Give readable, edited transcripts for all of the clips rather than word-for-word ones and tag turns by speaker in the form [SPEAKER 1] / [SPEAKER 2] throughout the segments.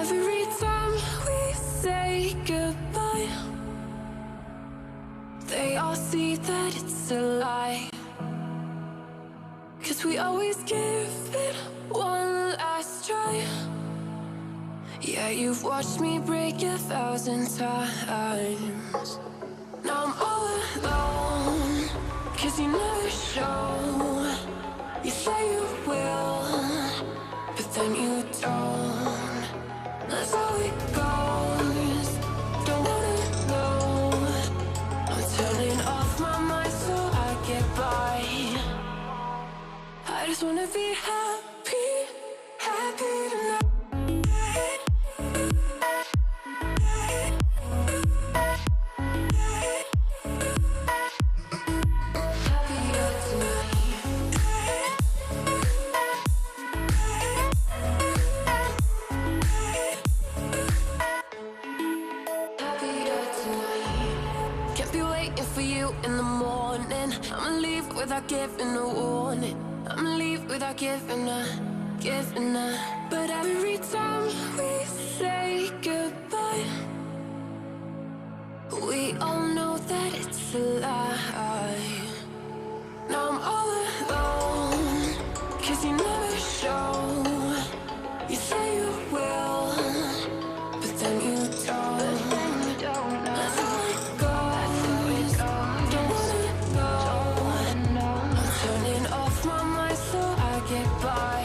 [SPEAKER 1] every time we say goodbye, they all see that it's a lie. 'Cause we always give it one last try. Yeah, you've watched me break 1,000 times. Now I'm all alone, 'cause you never show. You say you will, but then you don't. That's how it goes. Don't wanna know. I'm turning off my mind so I get by. I just wanna be happy, happy tonight. In the morning, I'ma leave without giving a warning. I'ma leave without giving a. But every time we say goodbye, we all know that it's a lie. Now I'm all alone, 'cause you never show. You say you will, but then you don't. That's how it goes. Don't wanna know. I'm turning off my mind so I get by.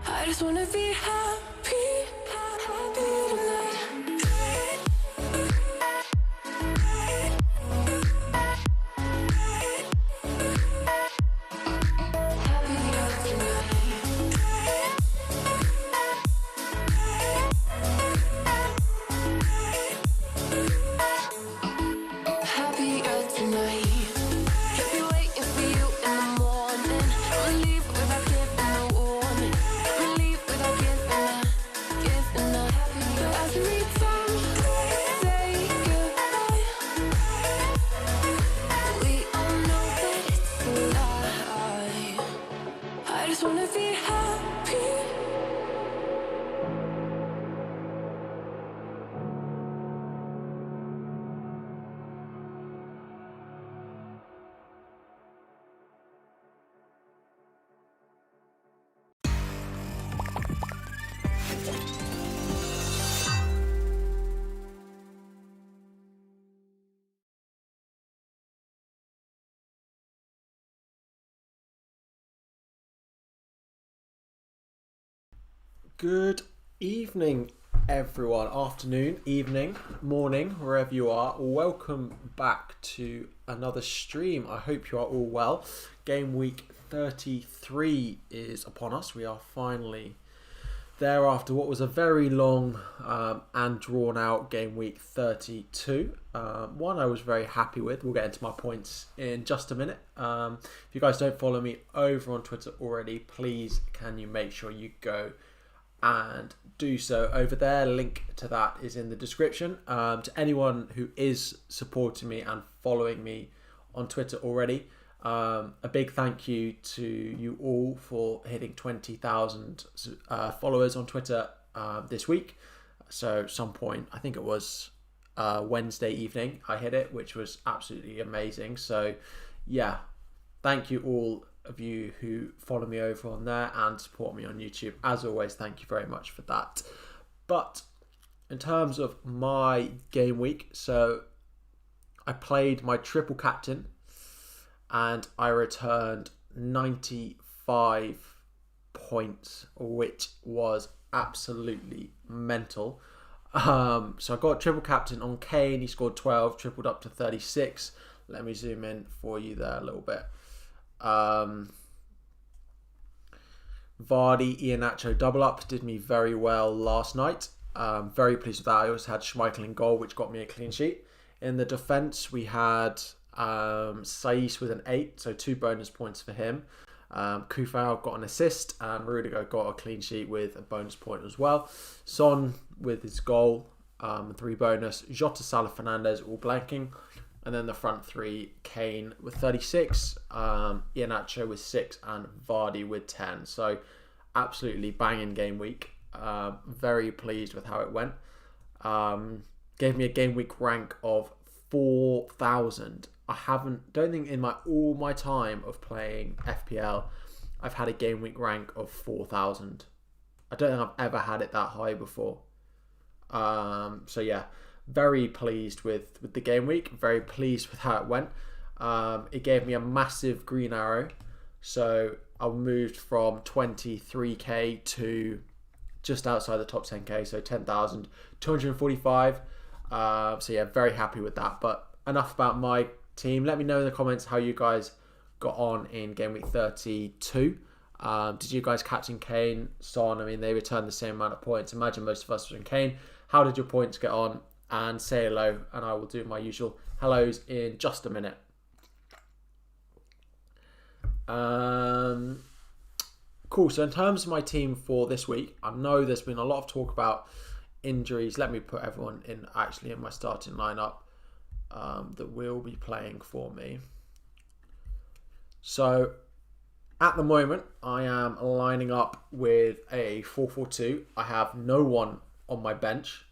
[SPEAKER 1] I just wanna be happy, happy tonight.
[SPEAKER 2] Good evening, everyone. Afternoon, evening, morning, wherever you are. Welcome back to another stream. I hope you are all well. Game week 33 is upon us. We are finally there after what was a very long and drawn out game week 32. One I was very happy with. We'll get into my points in just a minute. If you guys don't follow me over on Twitter already, please can you make sure you go and do so over there. Link to that is in the description. To anyone who is supporting me and following me on Twitter already, a big thank you to you all for hitting 20,000 followers on Twitter this week. So some point, I think it was Wednesday evening, I hit it, which was absolutely amazing. So yeah, thank you all of you who follow me over on there and support me on YouTube. As always, thank you very much for that. But in terms of my game week, so I played my triple captain and I returned 95 points, which was absolutely mental. So I got triple captain on Kane. He scored 12, tripled up to 36. Let me zoom in for you there a little bit. Vardy, Iheanacho double up did me very well last night. Very pleased with that. I also had Schmeichel in goal, which got me a clean sheet. In the defence, we had Saiss with an 8, so 2 bonus points for him. Kufau got an assist, and Rudiger got a clean sheet with a bonus point as well. Son with his goal, 3 bonus. Jota, Salah, Fernandes all blanking. And then the front three, Kane with 36, Iheanacho with 6, and Vardy with 10. So absolutely banging game week. Very pleased with how it went. Gave me a game week rank of 4,000. Don't think in all my time of playing FPL, I've had a game week rank of 4,000. I don't think I've ever had it that high before. So yeah, very pleased with the game week. Very pleased with how it went. It gave me a massive green arrow. So I moved from 23k to just outside the top 10k, so 10,245. So yeah, very happy with that. But enough about my team. Let me know in the comments how you guys got on in game week 32. Did you guys captain Kane, Son? I mean, they returned the same amount of points. Imagine most of us were in Kane. How did your points get on? And say hello, and I will do my usual hellos in just a minute. Cool. So in terms of my team for this week, I know there's been a lot of talk about injuries. Let me put everyone in my starting lineup that will be playing for me. So at the moment, I am lining up with a 4-4-2. I have no one on my bench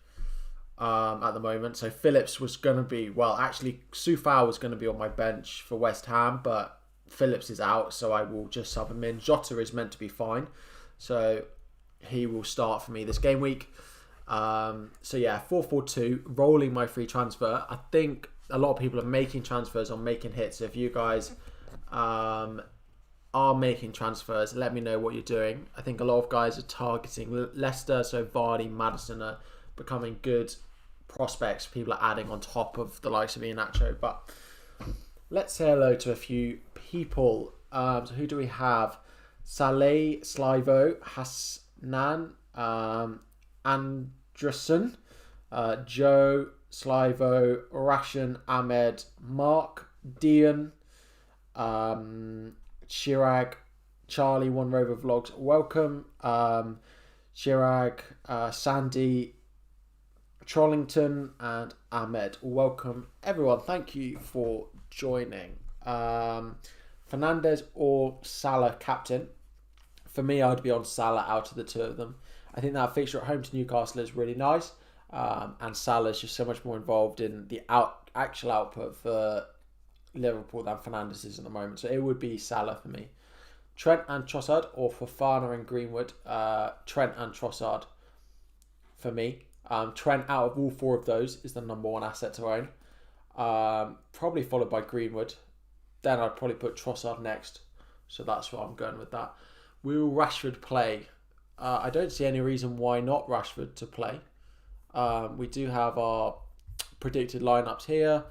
[SPEAKER 2] at the moment. So Phillips was going to be, Soufal was going to be on my bench for West Ham, but Phillips is out, so I will just sub him in. Jota is meant to be fine, so he will start for me this game week. So yeah, 4-4-2, rolling my free transfer. I think a lot of people are making transfers on making hits. So if you guys are making transfers, let me know what you're doing. I think a lot of guys are targeting Leicester, so Vardy, Maddison are becoming good prospects. People are adding on top of the likes of Iheanacho, but let's say hello to a few people. So who do we have? Saleh, Slivo, Hasnan, Anderson, Joe, Slivo, Rashan, Ahmed, Mark, Dion, Chirag, Charlie, One Rover Vlogs, welcome. Chirag, Sandy, Trollington, and Ahmed, welcome everyone. Thank you for joining. Fernandez or Salah captain? For me, I'd be on Salah out of the two of them. I think that fixture at home to Newcastle is really nice, and Salah's just so much more involved in the actual output for Liverpool than Fernandez is at the moment. So it would be Salah for me. Trent and Trossard, or Fofana and Greenwood? Trent and Trossard for me. Trent, out of all four of those, is the number one asset to own. Probably followed by Greenwood. Then I'd probably put Trossard next. So that's what I'm going with that. Will Rashford play? I don't see any reason why not Rashford to play. We do have our predicted lineups here.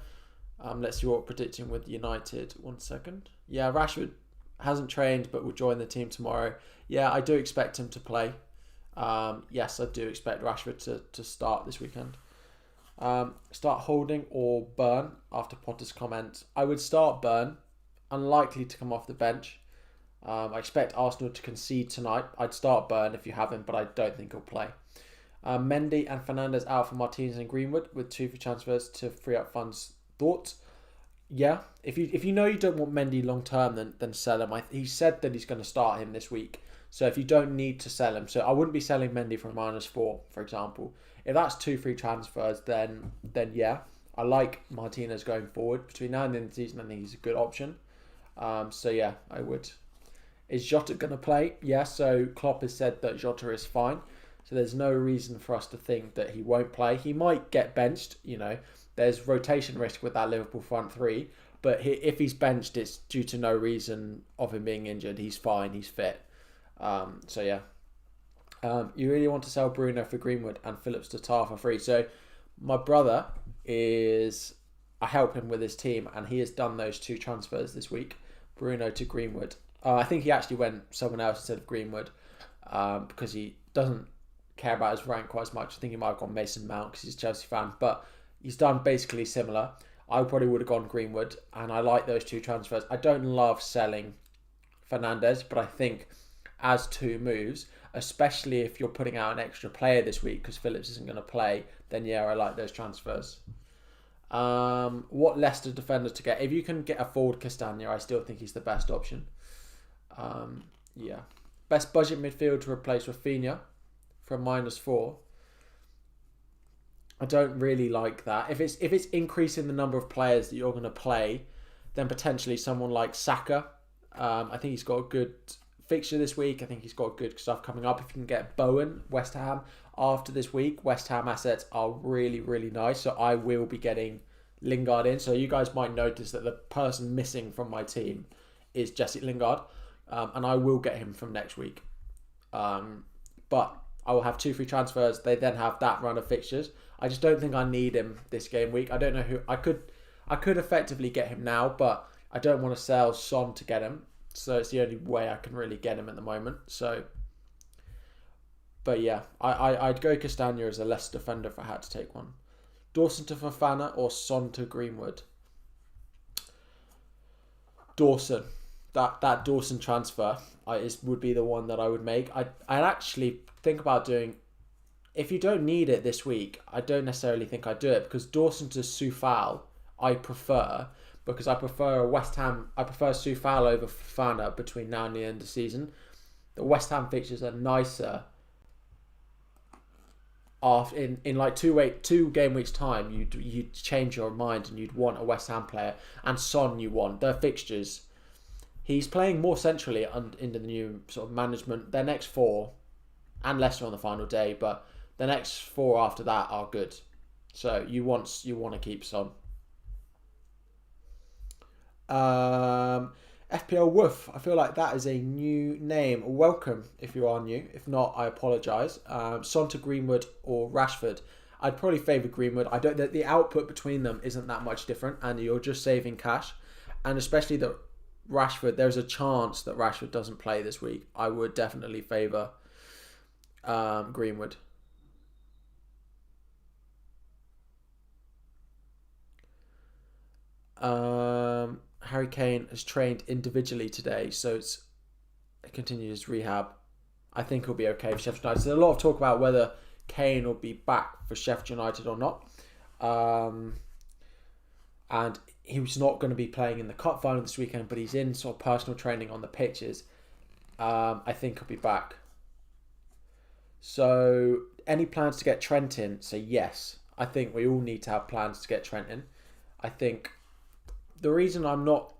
[SPEAKER 2] Let's see what we're predicting with United. 1 second. Yeah, Rashford hasn't trained but will join the team tomorrow. Yeah, I do expect him to play. Yes, I do expect Rashford to start this weekend. Start Holding or Burn after Potter's comment. I would start Burn. Unlikely to come off the bench. I expect Arsenal to concede tonight. I'd start Burn if you haven't, but I don't think he'll play. Mendy and Fernandez out for Martinez and Greenwood with 2 free transfers to free up funds. Thoughts? Yeah. If you know you don't want Mendy long term, then sell him. He said that he's going to start him this week. So if you don't need to sell him, so I wouldn't be selling Mendy for -4, for example. If that's 2 free transfers, then yeah, I like Martinez going forward. Between now and the end of the season, I think he's a good option. So yeah, I would. Is Jota going to play? Yeah, so Klopp has said that Jota is fine. So there's no reason for us to think that he won't play. He might get benched, There's rotation risk with that Liverpool front three. But if he's benched, it's due to no reason of him being injured. He's fine, he's fit. So yeah. You really want to sell Bruno for Greenwood and Phillips to Tar for free. So my brother I help him with his team, and he has done those 2 transfers this week. Bruno to Greenwood. I think he actually went someone else instead of Greenwood because he doesn't care about his rank quite as much. I think he might have gone Mason Mount because he's a Chelsea fan, but he's done basically similar. I probably would have gone Greenwood, and I like those 2 transfers. I don't love selling Fernandez, but I think as 2 moves, especially if you're putting out an extra player this week because Phillips isn't going to play, then yeah, I like those transfers. What Leicester defender to get? If you can get a forward Castagna, I still think he's the best option. Yeah. Best budget midfield to replace Rafinha for a -4. I don't really like that. If it's increasing the number of players that you're going to play, then potentially someone like Saka. I think he's got a good fixture this week. I think he's got good stuff coming up. If you can get Bowen, West Ham, after this week, West Ham assets are really, really nice. So I will be getting Lingard in. So you guys might notice that the person missing from my team is Jesse Lingard. And I will get him from next week. But I will have 2 free transfers. They then have that run of fixtures. I just don't think I need him this game week. I don't know who I could effectively get him now, but I don't want to sell Son to get him. So it's the only way I can really get him at the moment. So, but yeah, I'd go Castagna as a less defender if I had to take one. Dawson to Fofana or Son to Greenwood? Dawson. That Dawson transfer would be the one that I would make. I'd actually think about doing. If you don't need it this week, I don't necessarily think I'd do it, because Dawson to Soufal I prefer, because I prefer Soufal over Fofana between now and the end of the season. The West Ham fixtures are nicer. In like 2 game weeks time, you'd change your mind and you'd want a West Ham player, and Son you want. Their fixtures, he's playing more centrally into the new sort of management. Their next 4, and Leicester on the final day, but the next 4 after that are good. So you want to keep Son. FPL Woof. I feel like that is a new name. Welcome if you are new. If not, I apologise. Son to Greenwood or Rashford. I'd probably favour Greenwood. I don't. The output between them isn't that much different, and you're just saving cash. And especially that Rashford, there's a chance that Rashford doesn't play this week. I would definitely favour Greenwood. Harry Kane has trained individually today, so it continues rehab. I think he'll be okay for Sheffield United. There's a lot of talk about whether Kane will be back for Sheffield United or not. And he was not going to be playing in the cup final this weekend, but he's in sort of personal training on the pitches. I think he'll be back. So, any plans to get Trent in? So yes, I think we all need to have plans to get Trent in. I think the reason I'm not...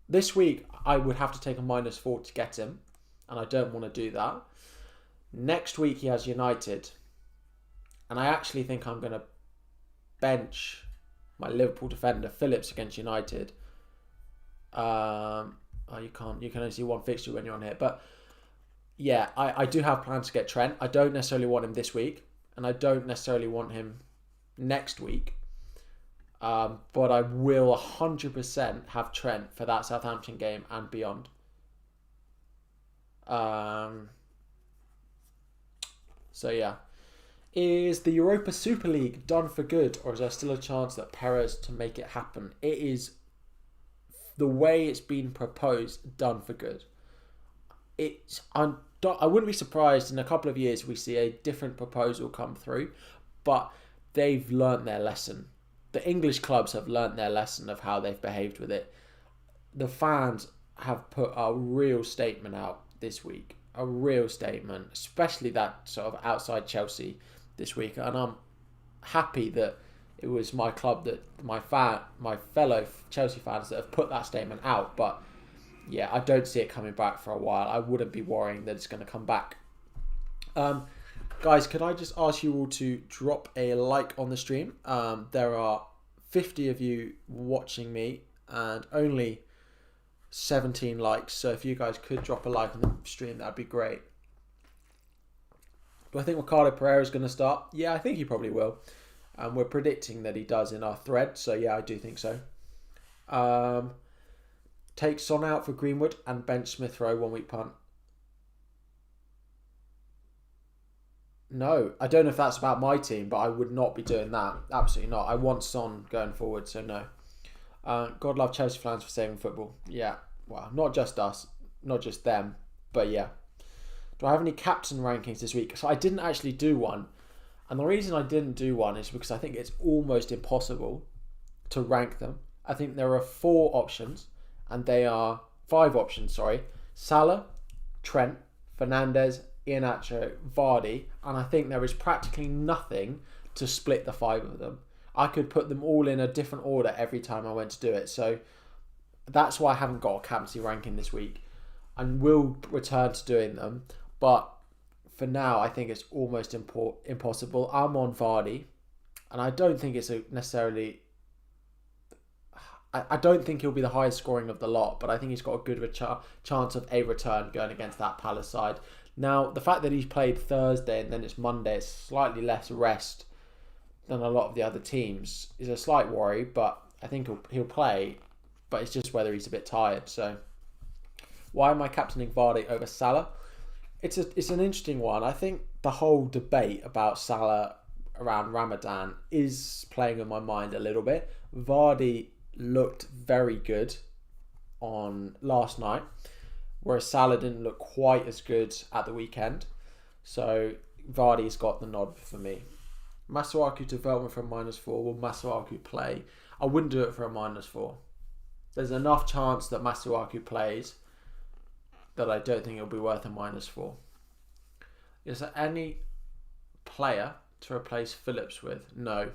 [SPEAKER 2] This week, I would have to take a -4 to get him, and I don't want to do that. Next week, he has United, and I actually think I'm going to bench my Liverpool defender, Phillips, against United. You can only see one fixture when you're on here. But yeah, I do have plans to get Trent. I don't necessarily want him this week, and I don't necessarily want him next week. But I will 100% have Trent for that Southampton game and beyond. So yeah. Is the Europa Super League done for good, or is there still a chance that Perez to make it happen? It is, the way it's been proposed, done for good. I wouldn't be surprised in a couple of years we see a different proposal come through, but they've learnt their lesson. The English clubs have learnt their lesson of how they've behaved with it. The fans have put a real statement out this week. A real statement, especially that sort of outside Chelsea this week. And I'm happy that it was my club, that my fellow Chelsea fans that have put that statement out. But yeah, I don't see it coming back for a while. I wouldn't be worrying that it's going to come back. Guys, could I just ask you all to drop a like on the stream? There are 50 of you watching me and only 17 likes. So if you guys could drop a like on the stream, that'd be great. Do I think Ricardo Pereira is going to start? Yeah, I think he probably will. We're predicting that he does in our thread. So yeah, I do think so. Take Son out for Greenwood and bench Smith Rowe 1 week punt. No, I don't know if that's about my team, but I would not be doing that. Absolutely not. I want Son going forward, so no. God love Chelsea fans for saving football. Yeah, well, not just us, not just them, but yeah. Do I have any captain rankings this week? So I didn't actually do one. And the reason I didn't do one is because I think it's almost impossible to rank them. I think there are 5 options. Salah, Trent, Fernandes, Iheanacho, Vardy, and I think there is practically nothing to split the 5 of them. I could put them all in a different order every time I went to do it. So that's why I haven't got a captaincy ranking this week, and will return to doing them. But for now, I think it's almost impossible. I'm on Vardy, and I don't think it's necessarily... I don't think he'll be the highest scoring of the lot, but I think he's got a good chance of a return going against that Palace side. Now, the fact that he's played Thursday and then it's Monday, it's slightly less rest than a lot of the other teams, is a slight worry, but I think he'll play, but it's just whether he's a bit tired. So why am I captaining Vardy over Salah? It's an interesting one. I think the whole debate about Salah around Ramadan is playing in my mind a little bit. Vardy looked very good on last night, whereas Salah didn't look quite as good at the weekend. So Vardy's got the nod for me. Masuaku development for a -4. Will Masuaku play? I wouldn't do it for a -4. There's enough chance that Masuaku plays that I don't think it'll be worth a -4. Is there any player to replace Phillips with? No.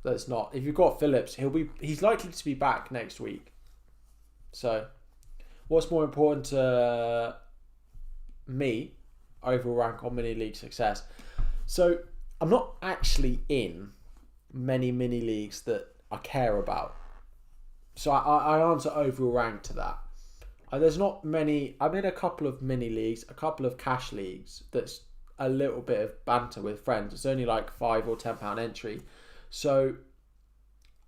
[SPEAKER 2] That's not. If you've got Phillips, he's likely to be back next week. So, what's more important to me, overall rank on mini league success? So, I'm not actually in many mini leagues that I care about. So I answer overall rank to that. There's not many. I'm in a couple of mini leagues, a couple of cash leagues. That's a little bit of banter with friends. It's only like £5 or £10 entry. So,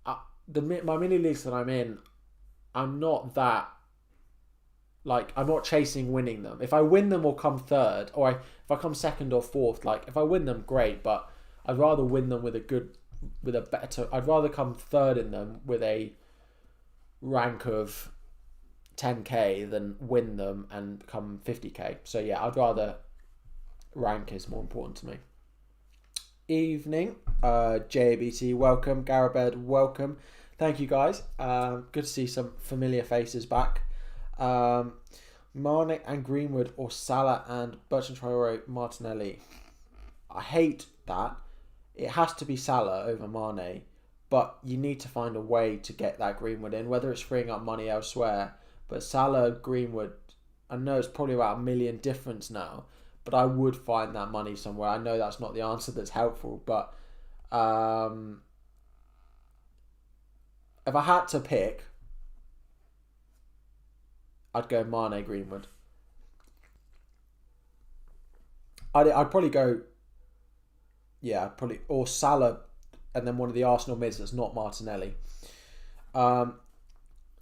[SPEAKER 2] my mini leagues that I'm in, I'm not that, like, I'm not chasing winning them. If I win them or come third, or if I come second or fourth, like, if I win them, great, but I'd rather win them I'd rather come third in them with a rank of 10k than win them and come 50k. So yeah, I'd rather rank is more important to me. Evening, JABT, welcome. Garabed, welcome. Thank you guys. Good to see some familiar faces back. Mane and Greenwood, or Salah and Bertrand Traore, Martinelli. I hate that. It has to be Salah over Mane, but you need to find a way to get that Greenwood in, whether it's freeing up money elsewhere. But Salah, Greenwood, I know it's probably about $1 million difference now, but I would find that money somewhere. I know that's not the answer that's helpful, but if I had to pick, I'd go Mane, Greenwood. I'd probably go, or Salah, and then one of the Arsenal mids that's not Martinelli.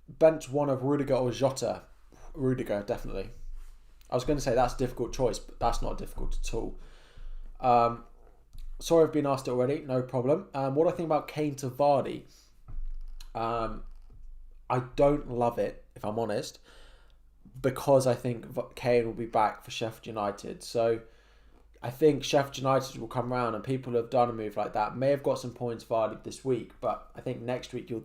[SPEAKER 2] Bench one of Rudiger or Jota. Rudiger, definitely. I was going to say that's a difficult choice, but that's not difficult at all. Sorry I've been asked it already, no problem. What do I think about Kane to Vardy? I don't love it, if I'm honest, because I think Kane will be back for Sheffield United. So I think Sheffield United will come round, and people who have done a move like that may have got some points Vardy this week, but I think next week you'll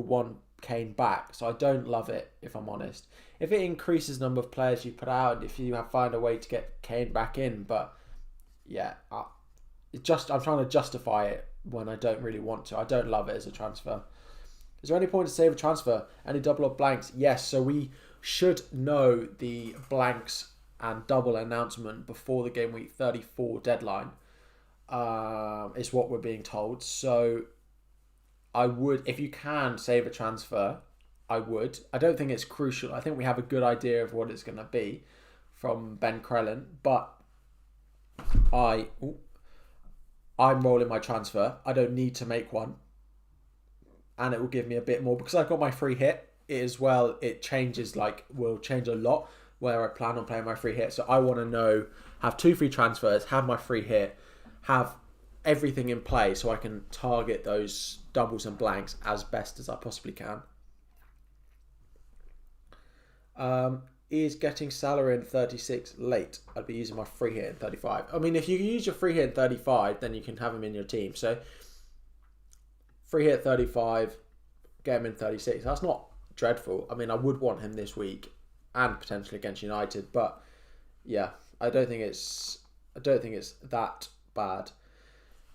[SPEAKER 2] want Kane back. So I don't love it, if I'm honest. If it increases the number of players you put out, if you find a way to get Kane back in, but yeah, I'm trying to justify it when I don't really want to. I don't love it as a transfer. Is there any point to save a transfer? Any double or blanks? Yes, so we should know the blanks and double announcement before the game week 34 deadline, is what we're being told. So I would, if you can save a transfer, I would. I don't think it's crucial. I think we have a good idea of what it's going to be from Ben Crellin, but I'm rolling my transfer. I don't need to make one, and it will give me a bit more because I've got my free hit as well. It will change a lot where I plan on playing my free hit. So I want to know, have 2 free transfers, have my free hit, have everything in play so I can target those doubles and blanks as best as I possibly can. Is getting Salah in 36 late? I'd be using my free hit in 35. I mean, if you use your free hit in 35, then you can have him in your team. So free hit 35, get him in 36. That's not dreadful. I mean, I would want him this week and potentially against United. But yeah, I don't think it's that bad.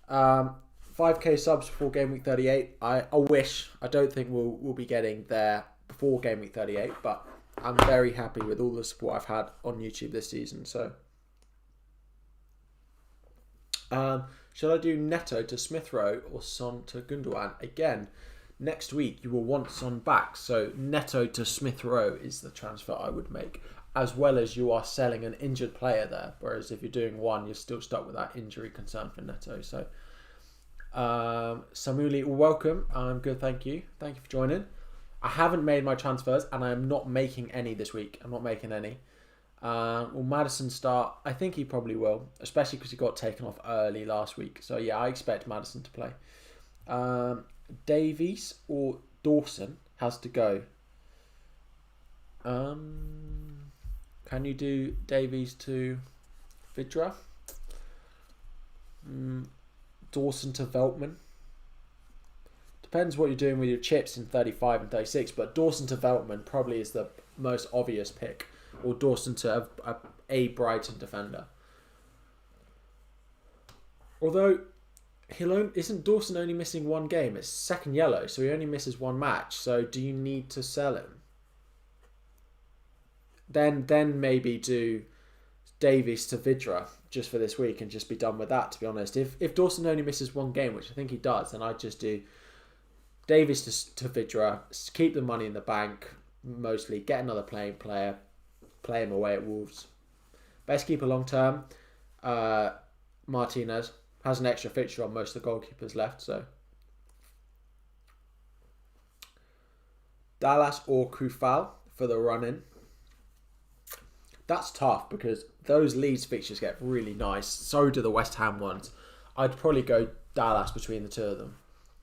[SPEAKER 2] 5k subs before game week 38. I wish. I don't think we'll be getting there before game week 38, but I'm very happy with all the support I've had on YouTube this season. So, should I do Neto to Smith Rowe or Son to Gundogan? Again, next week you will want Son back. So Neto to Smith Rowe is the transfer I would make, as well as you are selling an injured player there. Whereas if you're doing one, you're still stuck with that injury concern for Neto. So, Samuli, welcome. I'm good, thank you. Thank you for joining. I haven't made my transfers, and I am not making any this week. I'm not making any. Will Maddison start? I think he probably will, especially because he got taken off early last week. So yeah, I expect Maddison to play. Davies or Dawson has to go. Can you do Davies to Vidra? Dawson to Veltman. Depends what you're doing with your chips in 35 and 36, but Dawson to Veltman probably is the most obvious pick. Or Dawson to a Brighton defender. Although, isn't Dawson only missing one game? It's second yellow, so he only misses one match. So do you need to sell him? Then maybe do Davies to Vidra just for this week and just be done with that, to be honest. If Dawson only misses one game, which I think he does, then I'd just do Davies to Vidra, keep the money in the bank, mostly, get another playing player, play him away at Wolves. Best keeper long term, Martinez has an extra fixture on most of the goalkeepers left. So Dallas or Kufal for the run-in. That's tough because those Leeds fixtures get really nice. So do the West Ham ones. I'd probably go Dallas between the two of them.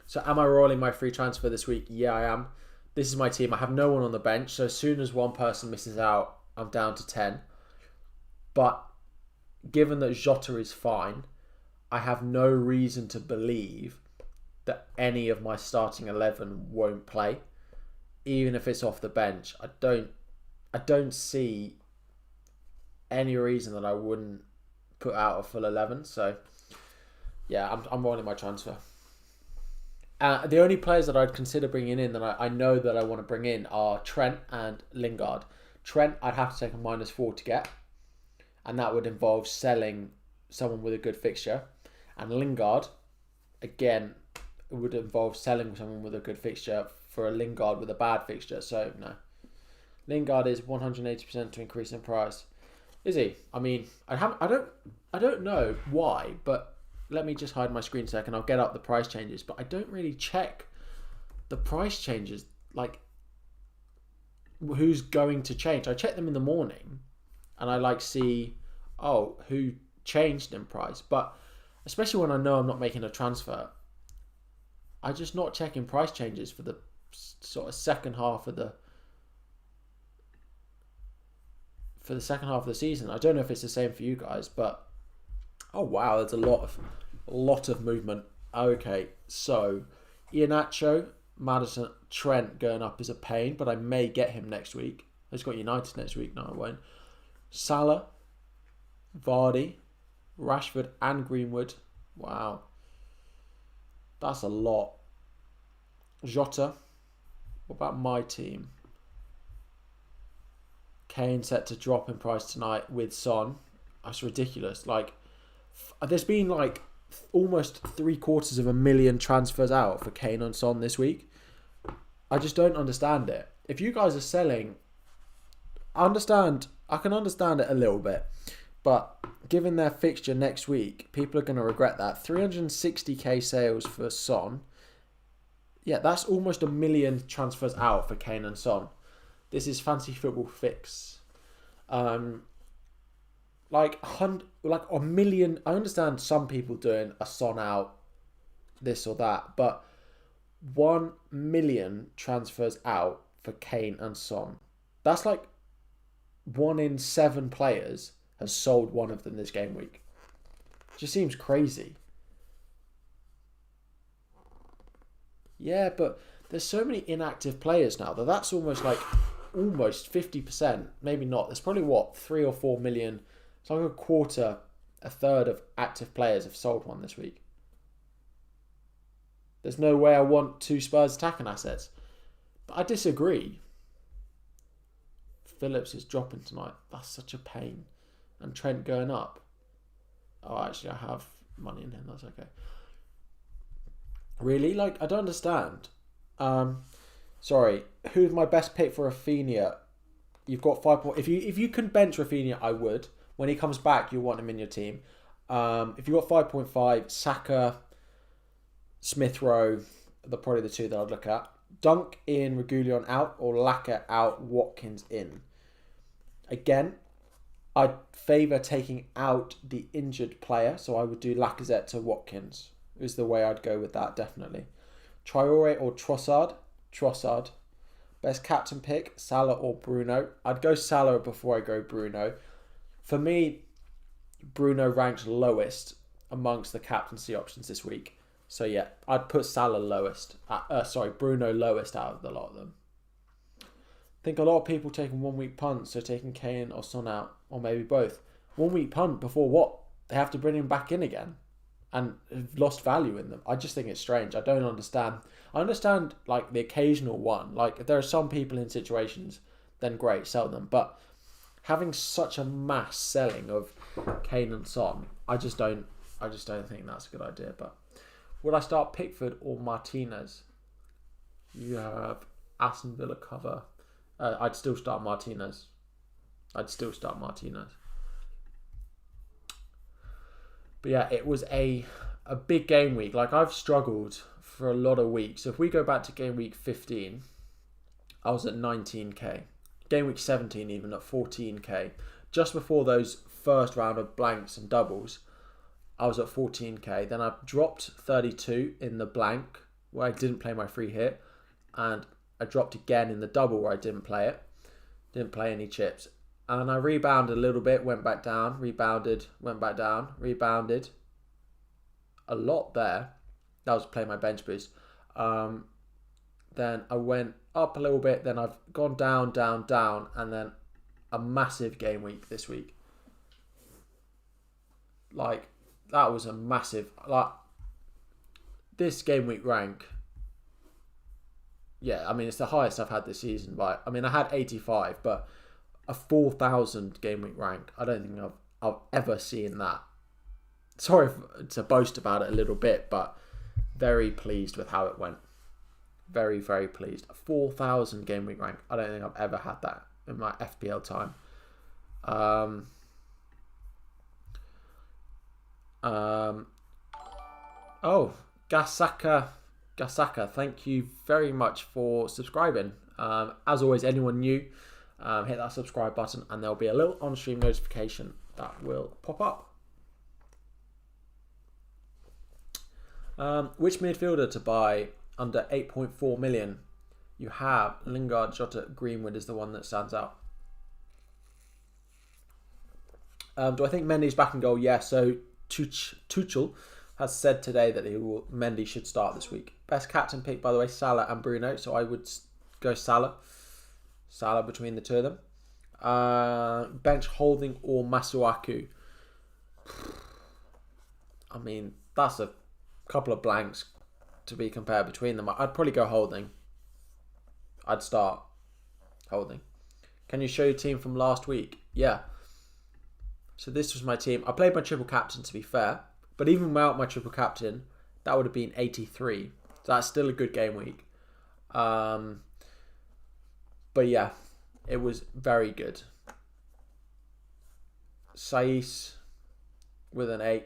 [SPEAKER 2] So am I rolling my free transfer this week? Yeah, I am. This is my team. I have no one on the bench. So as soon as one person misses out, I'm down to 10. But given that Jota is fine, I have no reason to believe that any of my starting 11 won't play. Even if it's off the bench. I don't see any reason that I wouldn't put out a full 11. So yeah, I'm rolling my transfer. The only players that I'd consider bringing in that I know that I want to bring in are Trent and Lingard. Trent, I'd have to take a -4 to get, and that would involve selling someone with a good fixture. And Lingard, again, it would involve selling someone with a good fixture for a Lingard with a bad fixture. So no, Lingard is 180% to increase in price. Is he? I mean, I don't know why, but let me just hide my screen a second. I'll get up the price changes, but I don't really check the price changes, like who's going to change. I check them in the morning and I see, who changed in price. But especially when I know I'm not making a transfer, I'm just not checking price changes for the sort of second half of the season. I don't know if it's the same for you guys, but oh wow, there's a lot of movement. Okay, so Iheanacho, Maddison, Trent going up is a pain, but I may get him next week. He's got United next week. No, I won't. Salah, Vardy, Rashford and Greenwood. Wow. That's a lot. Jota. What about my team? Kane set to drop in price tonight with Son. That's ridiculous. There's been almost 750,000 transfers out for Kane and Son this week. I just don't understand it. If you guys are selling, I can understand it a little bit, but given their fixture next week, people are going to regret that. 360k sales for Son. Yeah, that's almost 1 million transfers out for Kane and Son. This is Fancy Football Fix. A million. I understand some people doing a Son out, this or that, but 1 million transfers out for Kane and Son. That's 1 in 7 players has sold one of them this game week. Just seems crazy. Yeah, but there's so many inactive players now that's almost almost 50%, maybe not. There's probably, 3 or 4 million. It's like a third of active players have sold one this week. There's no way I want 2 Spurs attacking assets. But I disagree. Phillips is dropping tonight. That's such a pain. And Trent going up. Oh, actually, I have money in him. That's okay. Really? Like, I don't understand. Sorry. Who's my best pick for Rafinha? You've got 5 points. If you can bench Rafinha, I would. When he comes back, you want him in your team. If you've got 5.5, Saka, Smith Rowe, they're probably the 2 that I'd look at. Dunk in, Reguilon out, or Laka out, Watkins in. Again, I'd favour taking out the injured player, so I would do Lacazette to Watkins. Is the way I'd go with that, definitely. Traore or Trossard? Trossard. Best captain pick, Salah or Bruno? I'd go Salah before I go Bruno. For me, Bruno ranks lowest amongst the captaincy options this week. So yeah, I'd put Salah lowest. Bruno lowest out of the lot of them. I think a lot of people taking 1 week punts, so taking Kane or Son out, or maybe both. 1 week punt before what? They have to bring him back in again, and have lost value in them. I just think it's strange. I don't understand. I understand like the occasional one. Like if there are some people in situations, then great, sell them. But having such a mass selling of Kane and Son, I just don't think that's a good idea. But would I start Pickford or Martinez? You have Aston Villa cover. I'd still start Martinez. But yeah, it was a big game week. Like I've struggled for a lot of weeks. So if we go back to game week 15, I was at 19k. Game week 17 even at 14k. Just before those first round of blanks and doubles, I was at 14k. Then I dropped 32 in the blank where I didn't play my free hit, and I dropped again in the double where I didn't play it. Didn't play any chips. And I rebounded a little bit, went back down, rebounded, went back down, rebounded. A lot there. That was playing my bench boost. Then I went up a little bit, then I've gone down, down, down, and then a massive game week this week. Like, that was a massive... Like, this game week rank... Yeah, I mean, it's the highest I've had this season. But I mean, I had 85, but a 4,000 game week rank, I don't think I've ever seen that. Sorry to boast about it a little bit, but very pleased with how it went. Very, very pleased. 4,000 game week rank. I don't think I've ever had that in my FPL time. Gasaka, thank you very much for subscribing. As always, anyone new, hit that subscribe button and there'll be a little on-stream notification that will pop up. Which midfielder to buy under 8.4 million? You have Lingard, Jota, Greenwood is the one that stands out. Do I think Mendy's back in goal? Yeah, so Tuchel has said today that Mendy should start this week. Best captain pick, by the way, Salah and Bruno. So I would go Salah. Salah between the two of them. Bench Holding or Masuaku. I mean, that's a couple of blanks to be compared between them. I'd probably go Holding. I'd start Holding. Can you show your team from last week? Yeah. So this was my team. I played my triple captain, to be fair. But even without my triple captain, that would have been 83. So that's still a good game week. But yeah, it was very good. Saiss with an 8.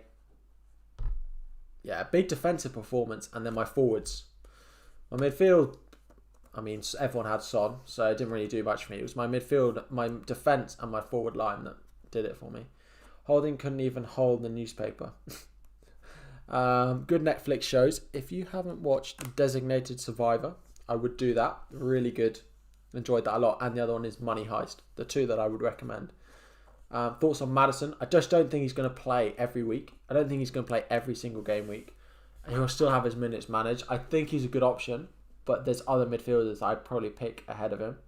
[SPEAKER 2] Yeah, big defensive performance. And then my forwards. My midfield, I mean, everyone had Son, so it didn't really do much for me. It was my midfield, my defence and my forward line that did it for me. Holding couldn't even hold the newspaper. Good Netflix shows. If you haven't watched Designated Survivor, I would do that. Really good. Enjoyed that a lot. And the other one is Money Heist. The two that I would recommend. Thoughts on Maddison? I just don't think he's going to play every week. I don't think he's going to play every single game week. And he'll still have his minutes managed. I think he's a good option. But there's other midfielders I'd probably pick ahead of him.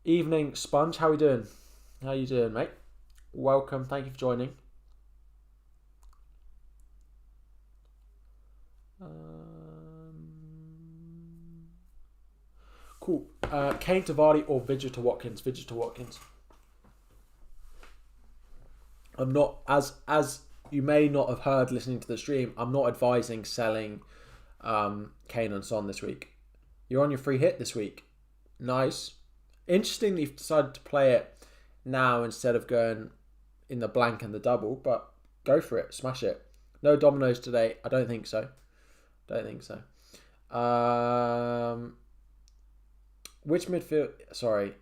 [SPEAKER 2] Evening, Sponge. How are we doing? How you doing, mate? Welcome. Thank you for joining. Cool. Kane to Vardy or Vidger to Watkins? Vidger to Watkins. I'm not, as you may not have heard listening to the stream, I'm not advising selling Kane and Son this week. You're on your free hit this week. Nice. Interesting that you've decided to play it now instead of going in the blank and the double, but go for it. Smash it. No dominoes today. I don't think so. Which midfield? Sorry.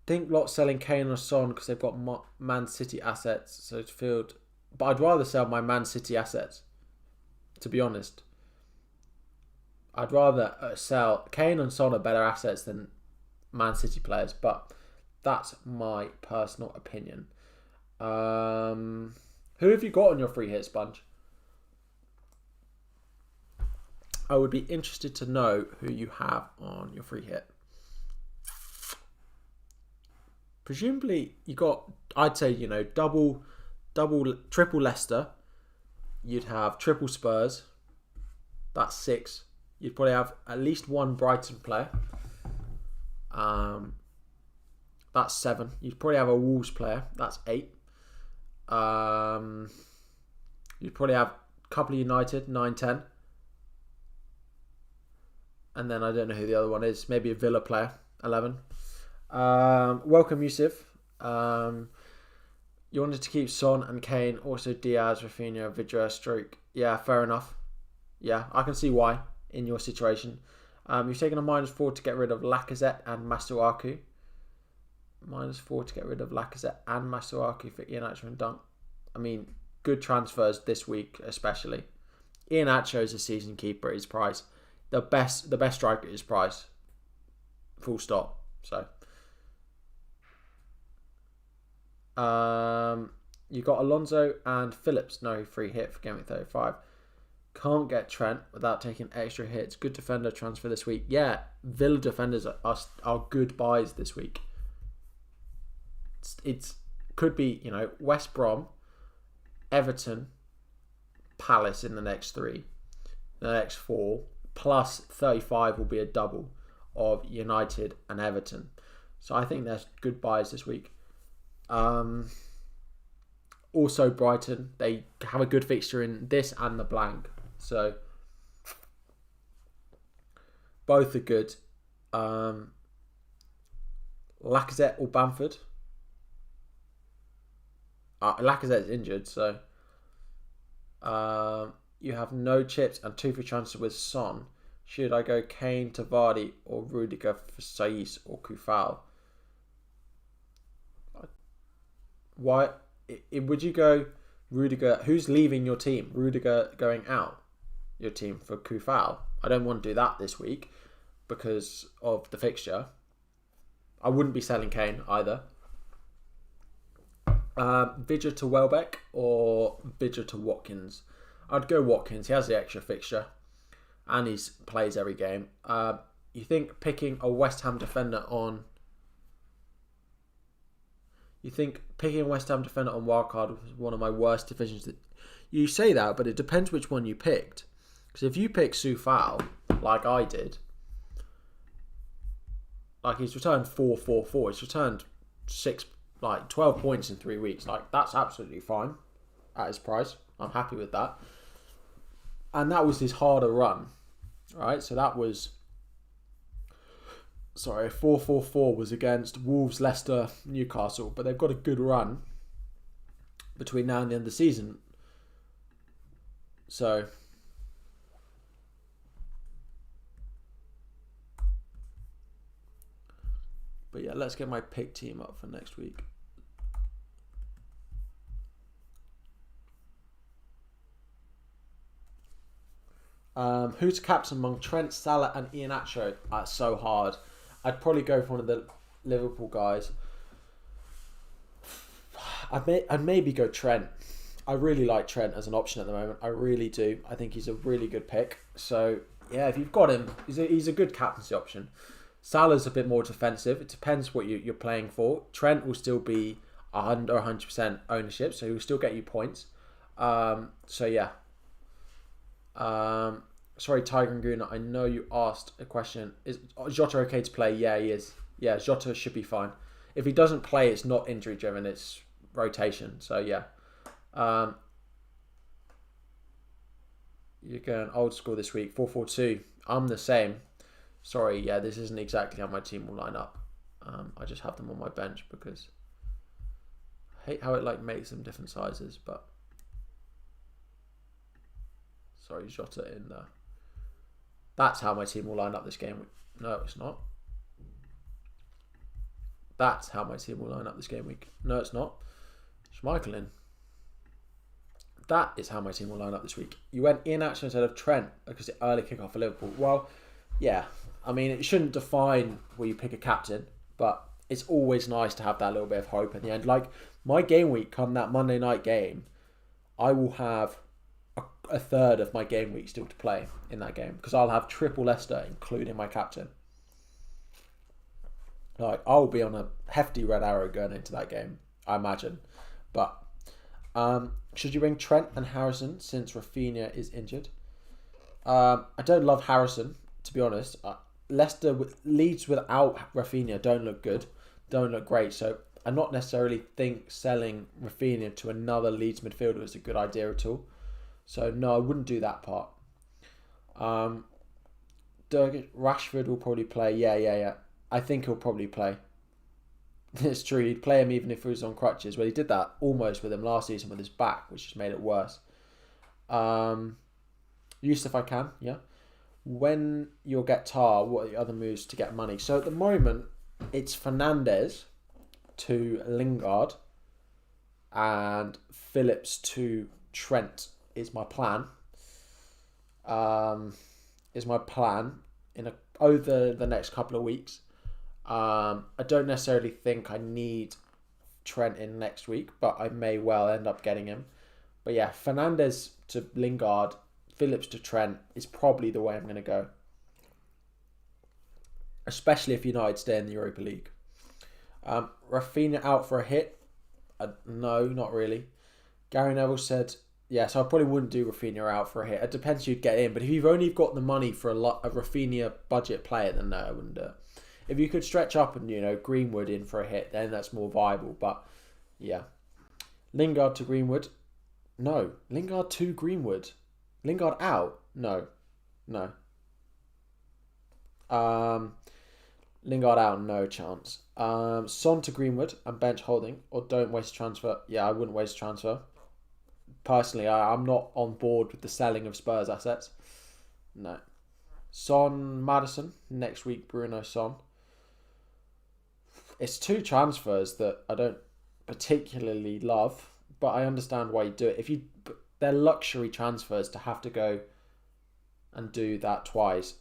[SPEAKER 2] Think lot selling Kane or Son because they've got Man City assets. So it's field. But I'd rather sell my Man City assets, to be honest. I'd rather sell Kane and Son are better assets than Man City players, but that's my personal opinion. Who have you got on your free hit, Sponge? I would be interested to know who you have on your free hit. Presumably you got, I'd say, triple Leicester. You'd have triple Spurs. That's 6. You'd probably have at least one Brighton player. That's 7. You'd probably have a Wolves player. That's 8. You'd probably have a couple of United, 9, 10. And then I don't know who the other one is. Maybe a Villa player, 11. Welcome, Yusuf. You wanted to keep Son and Kane, also Diaz, Rafinha, Vidra, Stroke. Yeah, fair enough. Yeah, I can see why in your situation. You've taken a -4 to get rid of Lacazette and Masuaku. -4 to get rid of Lacazette and Masuaku for Iheanacho and Dunk. I mean, good transfers this week, especially. Iheanacho is a season keeper at his price. The best striker at his price. Full stop. So, you got Alonso and Phillips. No free hit for Gameweek 35. Can't get Trent without taking extra hits. Good defender transfer this week. Yeah, Villa defenders are good buys this week. It's could be, West Brom, Everton, Palace in the next 3. The next 4, plus 35 will be a double of United and Everton. So I think there's good buys this week. Also Brighton, they have a good fixture in this and the blank. So both are good. Lacazette or Bamford? Lacazette's injured, so you have no chips and 2 free transfers with Son. Should I go Kane to Vardy or Rudiger for Saiss or Kufal? Why would you go Rudiger? Who's leaving your team? Rudiger going out your team for Kufal? I don't want to do that this week because of the fixture. I wouldn't be selling Kane either. Vidger to Welbeck or Vidger to Watkins? I'd go Watkins. He has the extra fixture and he plays every game. You think picking a West Ham defender on... You think picking a West Ham defender on wildcard was one of my worst decisions? You say that, but it depends which one you picked. Because if you pick Soufal, like I did, like he's returned 4-4-4. He's returned 12 points in 3 weeks. Like, that's absolutely fine at his price. I'm happy with that. And that was his harder run, right? So that was... 4-4-4 was against Wolves, Leicester, Newcastle. But they've got a good run between now and the end of the season. So... But yeah, let's get my pick team up for next week. Who's captain among Trent, Salah and Iheanacho? That's so hard. I'd probably go for one of the Liverpool guys. I'd maybe go Trent. I really like Trent as an option at the moment. I really do. I think he's a really good pick. So Yeah, if you've got him, he's a good captaincy option. Salah's a bit more defensive. It depends what you're playing for. Trent will still be 100% ownership, so he'll still get you points. So yeah. Sorry, Tiger and Goon, I know you asked a question. Is Jota okay to play? Yeah, he is. Yeah, Jota should be fine. If he doesn't play, it's not injury driven, it's rotation. So yeah. You're going old school this week, 4-4-2. I'm the same. Sorry, yeah, this isn't exactly how my team will line up. I just have them on my bench because I hate how it makes them different sizes, but sorry, Jota in there. That's how my team will line up this game. No, it's not. That's how my team will line up this game week. No, it's not. Schmeichel in. That is how my team will line up this week. You went Iheanacho instead of Trent because the early kickoff for Liverpool. Well, yeah. I mean, it shouldn't define where you pick a captain, but it's always nice to have that little bit of hope at the end. Like, my game week come that Monday night game, I will have a third of my game week still to play in that game because I'll have triple Leicester, including my captain. Like, I'll be on a hefty red arrow going into that game, I imagine. But should you bring Trent and Harrison since Rafinha is injured? I don't love Harrison, to be honest. Leeds without Rafinha don't look good, don't look great. So I not necessarily think selling Rafinha to another Leeds midfielder is a good idea at all. So no, I wouldn't do that part. Rashford will probably play. Yeah. I think he'll probably play. It's true, he'd play him even if he was on crutches. Well, he did that almost with him last season with his back, which just made it worse. Use if I can, yeah. When you'll get Tar, what are the other moves to get money? So at the moment, it's Fernandes to Lingard and Phillips to Trent is my plan. Over the next couple of weeks. I don't necessarily think I need Trent in next week, but I may well end up getting him. But yeah, Fernandes to Lingard, Phillips to Trent is probably the way I'm going to go. Especially if United stay in the Europa League. Rafinha out for a hit? No, not really. Gary Neville said, yeah, so I probably wouldn't do Rafinha out for a hit. It depends who you'd get in, but if you've only got the money for a Rafinha budget player, then no, I wouldn't do it. If you could stretch up and, Greenwood in for a hit, then that's more viable. But, yeah. Lingard to Greenwood? No. Lingard to Greenwood? Lingard out? No. Lingard out, no chance. Son to Greenwood and bench holding, or don't waste transfer. Yeah, I wouldn't waste transfer. Personally, I'm not on board with the selling of Spurs assets. No. Son, Maddison, next week Bruno Son. It's two transfers that I don't particularly love, but I understand why you do it. They're luxury transfers to have to go and do that twice.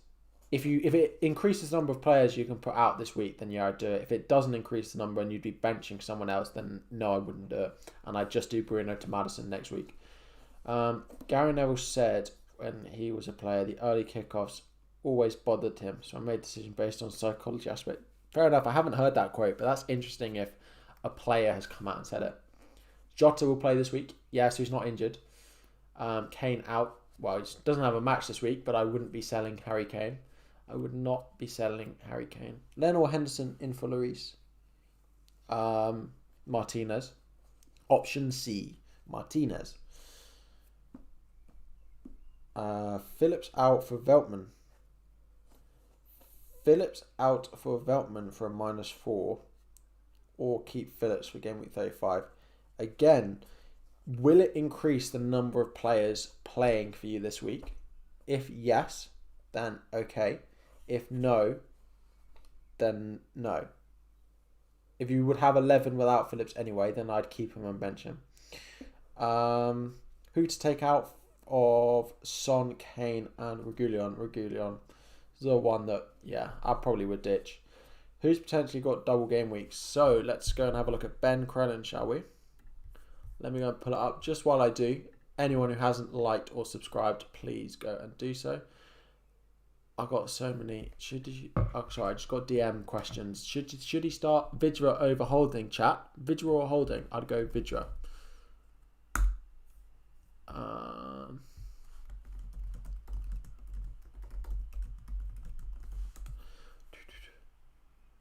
[SPEAKER 2] If it increases the number of players you can put out this week, then yeah, I'd do it. If it doesn't increase the number and you'd be benching someone else, then no, I wouldn't do it. And I'd just do Bruno to Maddison next week. Gary Neville said when he was a player, the early kickoffs always bothered him. So I made a decision based on psychology aspect. Fair enough, I haven't heard that quote, but that's interesting if a player has come out and said it. Jota will play this week. Yes, he's not injured. Kane out. Well, he doesn't have a match this week, but I wouldn't be selling Harry Kane. I would not be selling Harry Kane. Leno Henderson in for Lloris. Martinez. Option C. Martinez. Phillips out for Veltman. Phillips out for Veltman for a -4. Or keep Phillips for game week 35. Again, will it increase the number of players playing for you this week? If yes, then okay. If no, then no. If you would have 11 without Phillips anyway, then I'd keep him and bench him. Who to take out of Son, Kane and Reguilon? Reguilon is the one that, yeah, I probably would ditch. Who's potentially got double game weeks? So let's go and have a look at Ben Crellin, shall we? Let me go and pull it up. Just while I do, anyone who hasn't liked or subscribed, please go and do so. I got so many. Should he? Oh, sorry, I just got DM questions. Should he start Vidra over Holding? Chat, Vidra or Holding? I'd go Vidra.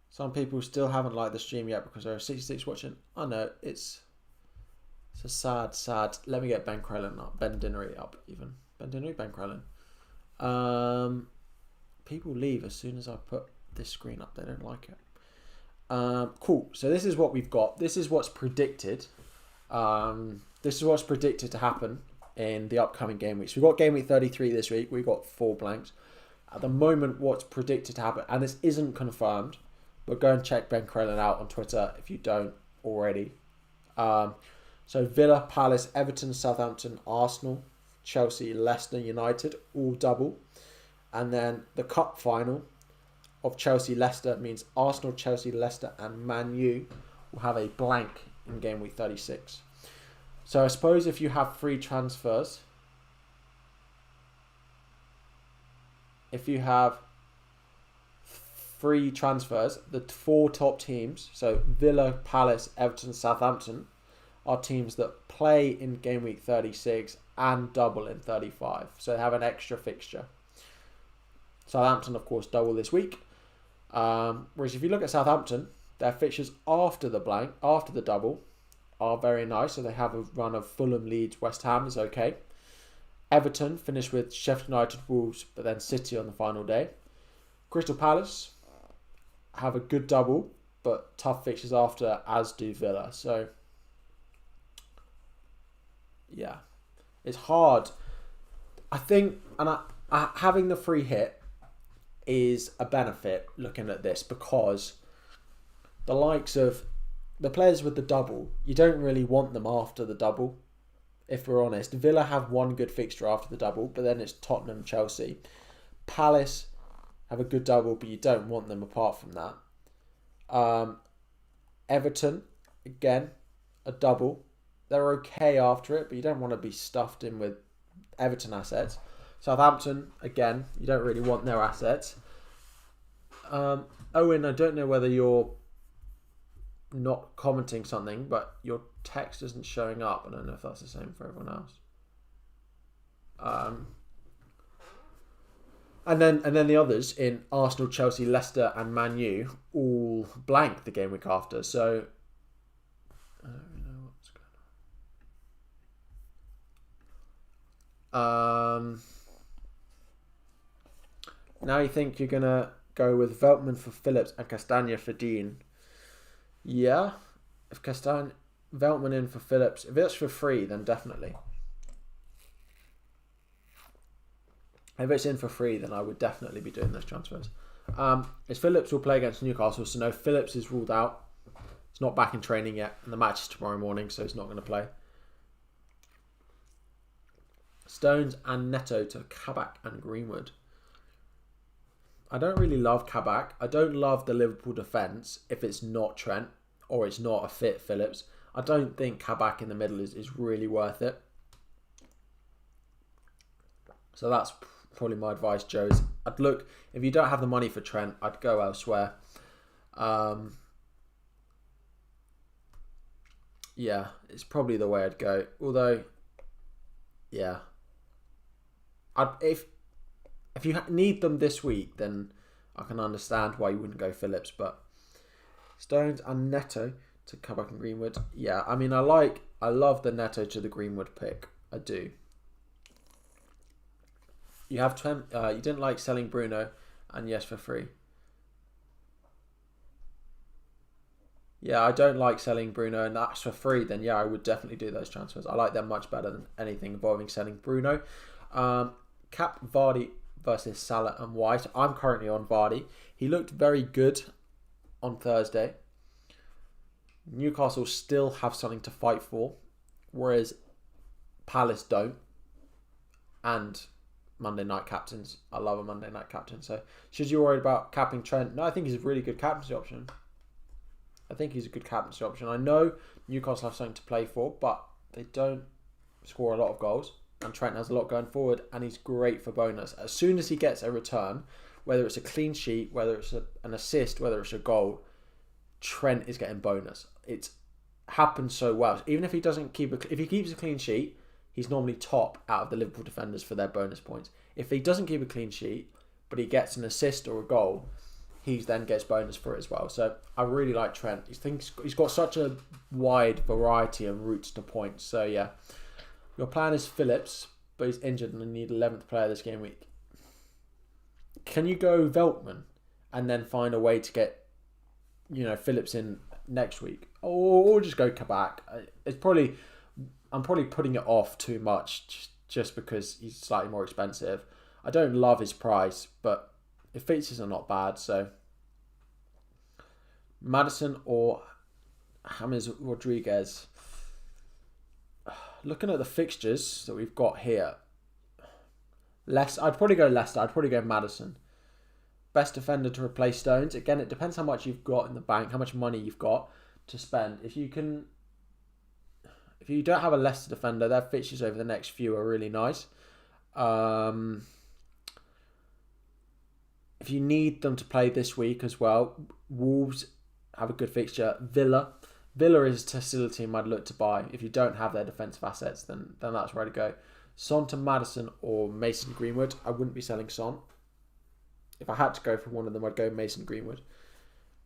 [SPEAKER 2] Some people still haven't liked the stream yet because there are 66 watching. I know it's a sad. Let me get Ben Crellin up, Ben Dinnery up even. Ben Dinnery, Ben Crellin. People leave as soon as I put this screen up. They don't like it. Cool. So this is what we've got. This is what's predicted. This is what's predicted to happen in the upcoming game weeks. We've got game week 33 this week. We've got 4 blanks. At the moment, what's predicted to happen, and this isn't confirmed, but go and check Ben Crellin out on Twitter if you don't already. So Villa, Palace, Everton, Southampton, Arsenal, Chelsea, Leicester United, all double. And then the cup final of Chelsea-Leicester means Arsenal, Chelsea, Leicester and Man U will have a blank in game week 36. So I suppose if you have free transfers, the 4 top teams, so Villa, Palace, Everton, Southampton, are teams that play in game week 36 and double in 35. So they have an extra fixture. Southampton, of course, double this week. Whereas if you look at Southampton, their fixtures after the double, are very nice. So they have a run of Fulham, Leeds, West Ham is okay. Everton finish with Sheffield United, Wolves, but then City on the final day. Crystal Palace have a good double, but tough fixtures after, as do Villa. So, yeah, it's hard. I think, and having the free hit is a benefit looking at this, because the likes of the players with the double, you don't really want them after the double, if we're honest. Villa have one good fixture after the double, but then it's Tottenham, Chelsea. Palace have a good double, but you don't want them apart from that. Everton, again, a double. They're okay after it, but you don't want to be stuffed in with Everton assets. Southampton, again, you don't really want their assets. Owen, I don't know whether you're not commenting something, but your text isn't showing up. I don't know if that's the same for everyone else. And then the others in Arsenal, Chelsea, Leicester and Man U all blank the game week after. So I don't really know what's going on. Now you think you're going to go with Veltman for Phillips and Castagna for Dean. Yeah. If Veltman in for Phillips, if it's for free, then definitely. If it's in for free, then I would definitely be doing those transfers. As Phillips will play against Newcastle, so no, Phillips is ruled out. He's not back in training yet, and the match is tomorrow morning, so he's not going to play. Stones and Neto to Kabak and Greenwood. I don't really love Kabak. I don't love the Liverpool defence if it's not Trent or it's not a fit Phillips. I don't think Kabak in the middle is really worth it. So that's probably my advice, Joe. I'd look, if you don't have the money for Trent, I'd go elsewhere. Yeah, it's probably the way I'd go. Although, yeah, if you need them this week, then I can understand why you wouldn't go Phillips. But Stones and Neto to Kabak and Greenwood. Yeah, I mean, I love the Neto to the Greenwood pick. I do. You didn't like selling Bruno, and yes, for free. Yeah, I don't like selling Bruno, and that's for free. Then yeah, I would definitely do those transfers. I like them much better than anything involving selling Bruno. Cap Vardy versus Salah and White. I'm currently on Vardy. He looked very good on Thursday. Newcastle still have something to fight for, whereas Palace don't. And Monday night captains. I love a Monday night captain. So should you worry about capping Trent? No, I think he's a really good captaincy option. I know Newcastle have something to play for, but they don't score a lot of goals. and Trent has a lot going forward, and he's great for bonus. As soon as he gets a return, whether it's a clean sheet, whether it's an assist, whether it's a goal, Trent is getting bonus. It's happened so well. Even if he doesn't if he keeps a clean sheet, he's normally top out of the Liverpool defenders for their bonus points. If he doesn't keep a clean sheet, but he gets an assist or a goal, he then gets bonus for it as well. So I really like Trent. He's got such a wide variety of routes to points. So yeah, your plan is Phillips, but he's injured and you need 11th player this game week. Can you go Veltman and then find a way to get, Phillips in next week, or just go Kabak? I'm probably putting it off too much just because he's slightly more expensive. I don't love his price, but his fixtures are not bad. So Maddison or James Rodriguez. Looking at the fixtures that we've got here, I'd probably go Leicester. I'd probably go Maddison. Best defender to replace Stones. Again, it depends how much you've got in the bank, how much money you've got to spend. If you don't have a Leicester defender, their fixtures over the next few are really nice. If you need them to play this week as well, Wolves have a good fixture. Villa is still a team I'd look to buy. If you don't have their defensive assets, then that's where to go. Son to Maddison or Mason Greenwood. I wouldn't be selling Son. If I had to go for one of them, I'd go Mason Greenwood.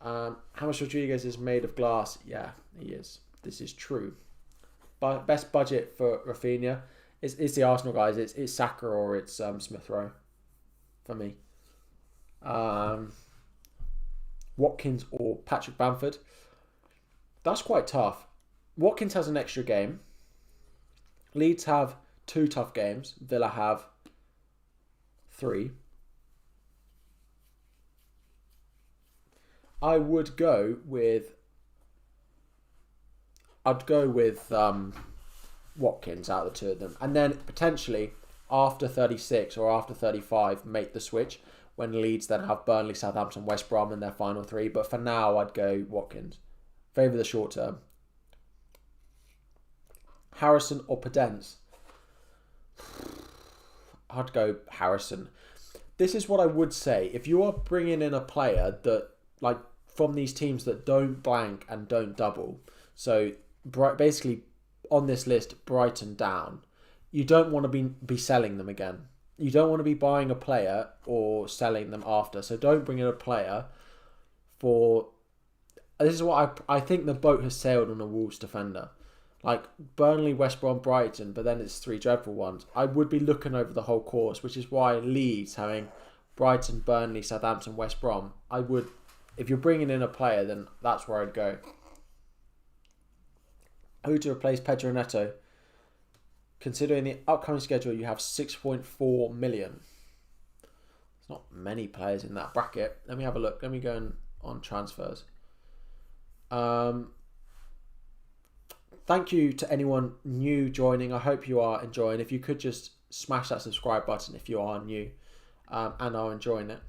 [SPEAKER 2] James Rodriguez is made of glass. Yeah, he is. This is true. But best budget for Rafinha is the Arsenal guys. It's Saka or it's Smith Rowe for me. Watkins or Patrick Bamford. That's quite tough. Watkins has an extra game. Leeds have 2 tough games. Villa have 3. I'd go with Watkins out of the 2 of them, and then potentially after 36 or after 35 make the switch when Leeds then have Burnley, Southampton, West Brom in their final 3. But for now, I'd go Watkins. Favour the short term. Harrison or Podence? I'd go Harrison. This is what I would say. If you are bringing in a player that, like, from these teams that don't blank and don't double, so basically on this list, Brighton down, you don't want to be selling them again. You don't want to be buying a player or selling them after. So don't bring in a player for... This is what I think the boat has sailed on a Wolves defender. Like Burnley, West Brom, Brighton, but then it's 3 dreadful ones. I would be looking over the whole course, which is why Leeds having Brighton, Burnley, Southampton, West Brom, I would... If you're bringing in a player, then that's where I'd go. Who to replace Pedro Neto? Considering the upcoming schedule, you have 6.4 million. There's not many players in that bracket. Let me have a look. Let me go on transfers. Thank you to anyone new joining. I hope you are enjoying. If you could just smash that subscribe button if you are new and are enjoying it.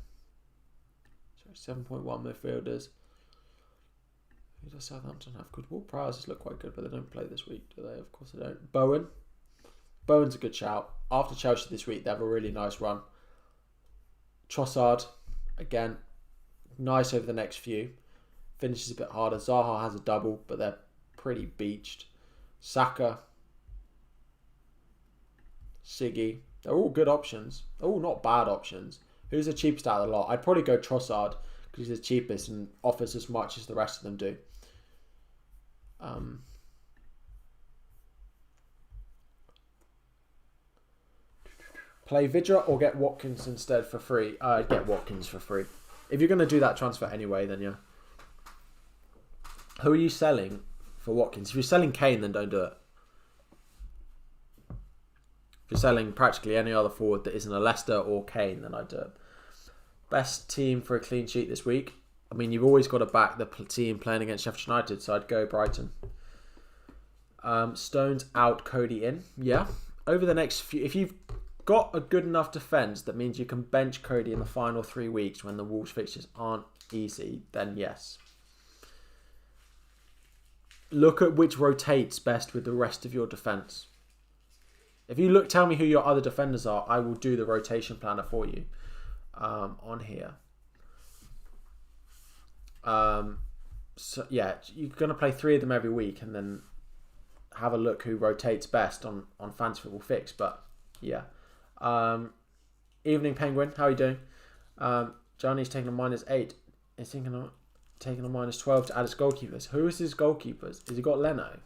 [SPEAKER 2] So 7.1 midfielders. Who does Southampton have? Good. Wolf Prowse look quite good, but they don't play this week, do they? Of course they don't. Bowen's a good shout. After Chelsea this week, they have a really nice run. Trossard, again, nice over the next few. Finishes a bit harder. Zaha has a double, but they're pretty beached. Saka, Siggy, they're all good options. They're all not bad options. Who's the cheapest out of the lot? I'd probably go Trossard because he's the cheapest and offers as much as the rest of them do. Play Vidra or get Watkins instead for free? Get Watkins for free. If you're going to do that transfer anyway, then yeah. Who are you selling for Watkins? If you're selling Kane, then don't do it. If you're selling practically any other forward that isn't a Leicester or Kane, then I'd do it. Best team for a clean sheet this week? I mean, you've always got to back the team playing against Sheffield United, so I'd go Brighton. Stones out, Cody in. Yeah. Over the next few... If you've got a good enough defence that means you can bench Cody in the final 3 weeks when the Wolves fixtures aren't easy, then yes. Look at which rotates best with the rest of your defence. If you tell me who your other defenders are, I will do the rotation planner for you on here. So yeah, you're going to play 3 of them every week and then have a look who rotates best on Fantasy Football Fix. But yeah. Evening Penguin, how are you doing? Johnny's taking a -8. He's taking a -12 to add his goalkeepers. Who is his goalkeepers? Has he got Leno?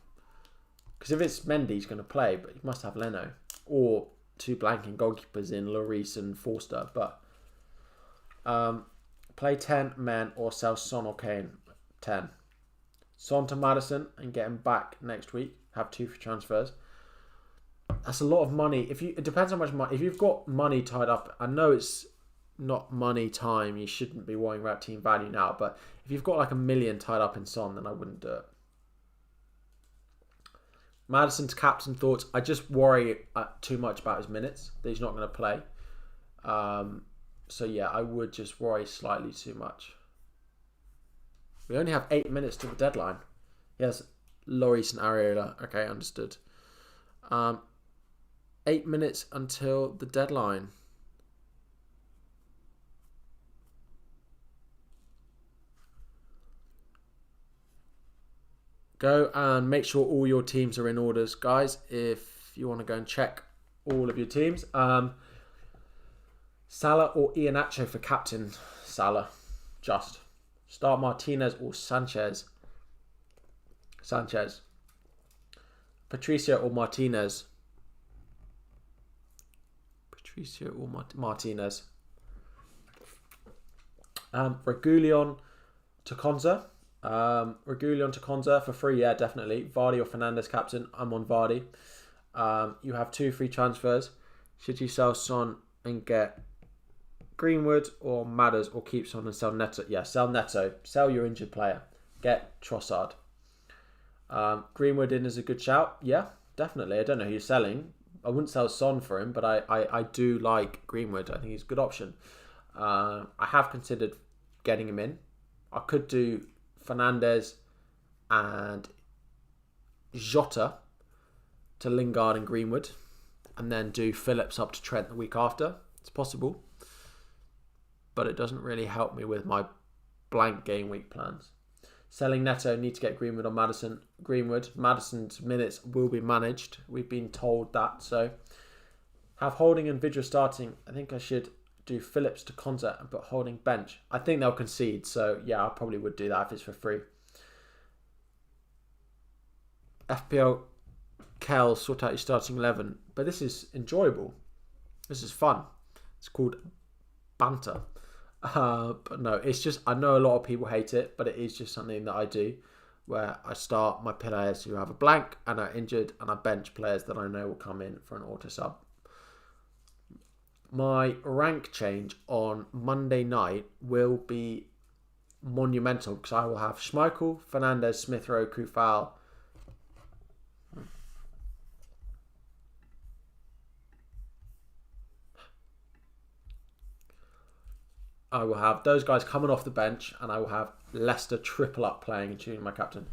[SPEAKER 2] Because if it's Mendy, he's going to play, but he must have Leno. Or 2 blanking goalkeepers in Lloris and Forster. But play 10 men or sell Son or Kane. 10. Son to Maddison and get him back next week. Have 2 free transfers. That's a lot of money. It depends how much money. If you've got money tied up, I know it's not money time. You shouldn't be worrying about team value now. But if you've got like $1 million tied up in Son, then I wouldn't do it. Maddison's captain thoughts. I just worry too much about his minutes that he's not going to play. So yeah, I would just worry slightly too much. We only have 8 minutes to the deadline. Yes, Lloris and Areola. Okay, understood. 8 minutes until the deadline. Go and make sure all your teams are in orders, guys. If you want to go and check all of your teams. Salah or Iheanacho for captain? Salah. Just. Start Martinez or Sanchez? Sanchez. Patricio or Martinez? Patricio or Martinez? Regulion to Konza. Regulion to Konza for free, yeah, definitely. Vardy or Fernandes captain? I'm on Vardy. You have 2 free transfers. Should you sell Son and get Greenwood or Madders, or keep Son and sell Neto? Yeah, sell Neto. Sell your injured player. Get Trossard. Greenwood in is a good shout. Yeah, definitely. I don't know who you're selling. I wouldn't sell Son for him, but I do like Greenwood. I think he's a good option. I have considered getting him in. I could do Fernandes and Jota to Lingard and Greenwood, and then do Phillips up to Trent the week after. It's possible, but it doesn't really help me with my blank game week plans. Selling Neto, need to get Greenwood on Maddison. Greenwood, Maddison's minutes will be managed. We've been told that. So have Holding and Vidra starting. I think I should do Phillips to Konza and put Holding bench. I think they'll concede. So yeah, I probably would do that if it's for free. FPL Kel, sort out your starting 11. But this is enjoyable. This is fun. It's called banter. But no, it's just, I know a lot of people hate it, but it is just something that I do, where I start my players who have a blank and are injured, and I bench players that I know will come in for an auto sub. My rank change on Monday night will be monumental, because I will have Schmeichel, Fernandes, Smith Rowe, Kufal. I will have those guys coming off the bench, and I will have Leicester triple up playing and choosing my captain.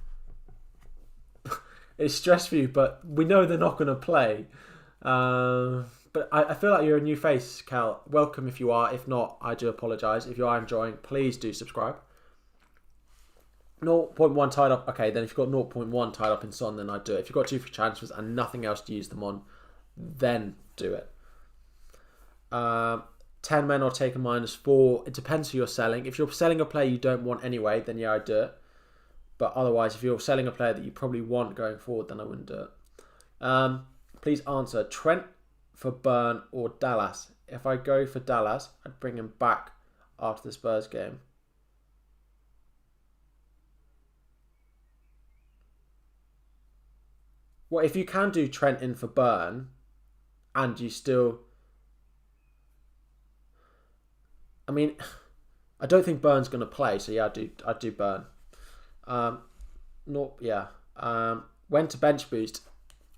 [SPEAKER 2] It's stress for you, but we know they're not going to play. But I feel like you're a new face, Cal. Welcome if you are. If not, I do apologise. If you are enjoying, please do subscribe. 0.1 tied up. Okay, then if you've got 0.1 tied up in Son, then I'd do it. If you've got 2 free transfers and nothing else to use them on, then do it. 10 men or take a -4. It depends who you're selling. If you're selling a player you don't want anyway, then yeah, I'd do it. But otherwise, if you're selling a player that you probably want going forward, then I wouldn't do it. Please answer. Trent for Burn or Dallas? If I go for Dallas, I'd bring him back after the Spurs game. Well, if you can do Trent in for Burn, and you still... I mean, I don't think Burn's going to play, so yeah, I'd do Burn. When to bench boost,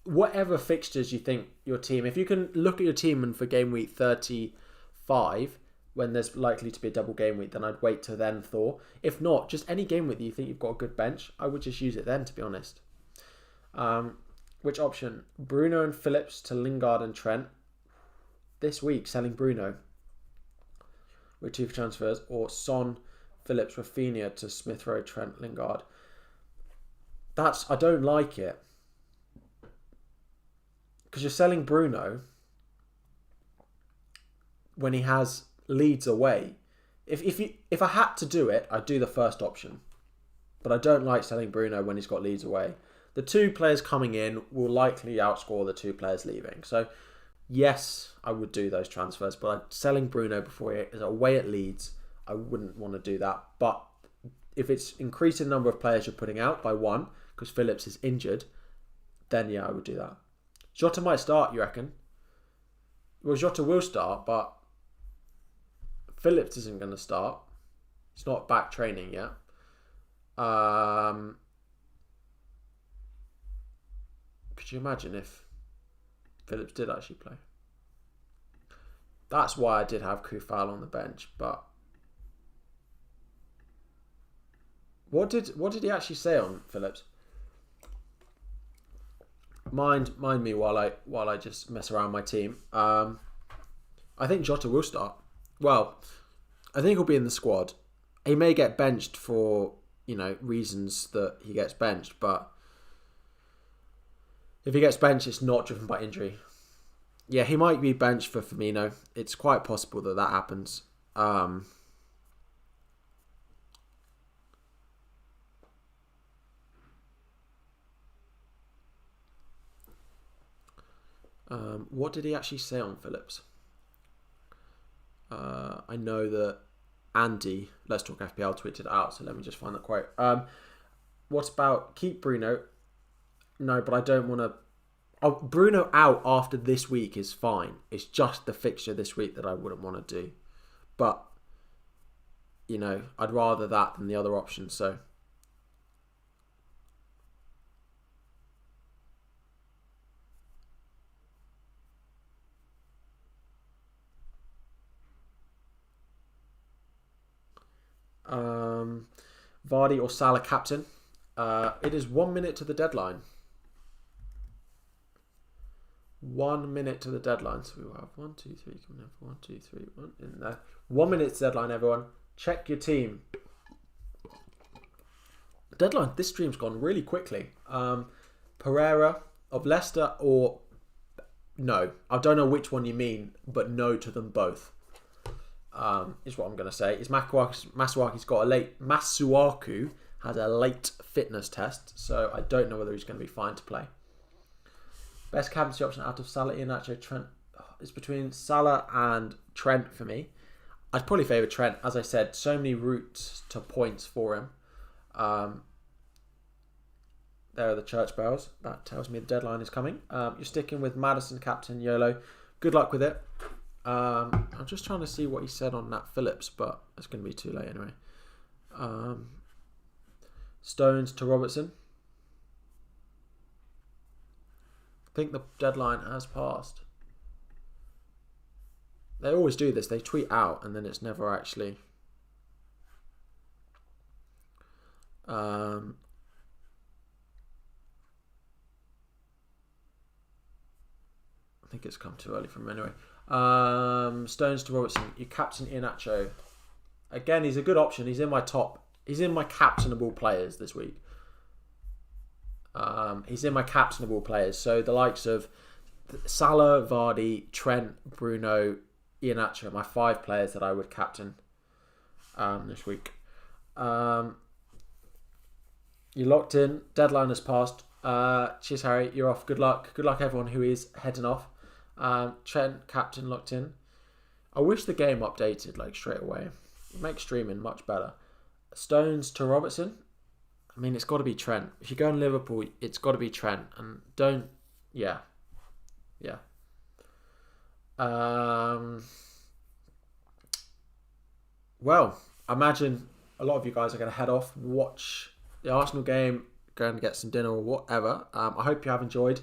[SPEAKER 2] whatever fixtures you think your team, if you can look at your team and for game week 35, when there's likely to be a double game week, then I'd wait till then, Thor. If not, just any game week that you think you've got a good bench, I would just use it then, to be honest. Which option? Bruno and Phillips to Lingard and Trent. This week, selling Bruno with 2 transfers, or Son, Phillips, Rafinha to Smith Rowe, Trent, Lingard. I don't like it. Because you're selling Bruno when he has Leeds away. If I had to do it, I'd do the first option. But I don't like selling Bruno when he's got Leeds away. The 2 players coming in will likely outscore the 2 players leaving. So, yes, I would do those transfers. But selling Bruno before he is away at Leeds, I wouldn't want to do that. But if it's increasing the number of players you're putting out by 1, because Phillips is injured, then yeah, I would do that. Jota might start, you reckon? Well, Jota will start, but Phillips isn't going to start. He's not back training yet. Could you imagine if Phillips did actually play? That's why I did have Kufal on the bench, but what did he actually say on Phillips? Mind me while I just mess around my team. I think Jota will start. Well, I think he'll be in the squad. He may get benched for, reasons that he gets benched, but if he gets benched, it's not driven by injury. Yeah, he might be benched for Firmino. It's quite possible that happens. What did he actually say on Phillips? I know that Andy, Let's Talk FPL, tweeted it out, so let me just find that quote. What about keep Bruno? No, but I don't want to... Oh, Bruno out after this week is fine. It's just the fixture this week that I wouldn't want to do. But, I'd rather that than the other option, so... Vardy or Salah captain. It is 1 minute to the deadline. 1 minute to the deadline. So we will have 1, 2, 3 coming up. 1, 2, 3, 1 in there. 1 minute to deadline, everyone. Check your team. Deadline. This stream's gone really quickly. Pereira of Leicester or no. I don't know which one you mean, but no to them both. Is what I'm going to say. Is Masuaku's got a late... Masuaku had a late fitness test, so I don't know whether he's going to be fine to play. Best captaincy option out of Salah, Iheanacho, Trent. It's between Salah and Trent for me. I'd probably favour Trent. As I said, so many routes to points for him. There are the church bells. That tells me the deadline is coming. You're sticking with Maddison, captain, YOLO. Good luck with it. I'm just trying to see what he said on Nat Phillips, but it's going to be too late anyway. Stones to Robertson. I think the deadline has passed. They always do this. They tweet out and then it's never actually... I think it's come too early from him anyway. Stones to Robertson. You captain Iheanacho. Again, he's a good option. He's in my top. He's in my captainable players this week. He's in my captainable players. So the likes of Salah, Vardy, Trent, Bruno, Iheanacho are my 5 players that I would captain this week. You locked in. Deadline has passed. Cheers, Harry. You're off. Good luck. Good luck, everyone who is heading off. Trent, captain, locked in. I wish the game updated straight away. It makes streaming much better. Stones to Robertson. I mean, it's got to be Trent. If you go in Liverpool, it's got to be Trent. And don't... Yeah. Well, I imagine a lot of you guys are going to head off, watch the Arsenal game, go and get some dinner or whatever. I hope you have enjoyed.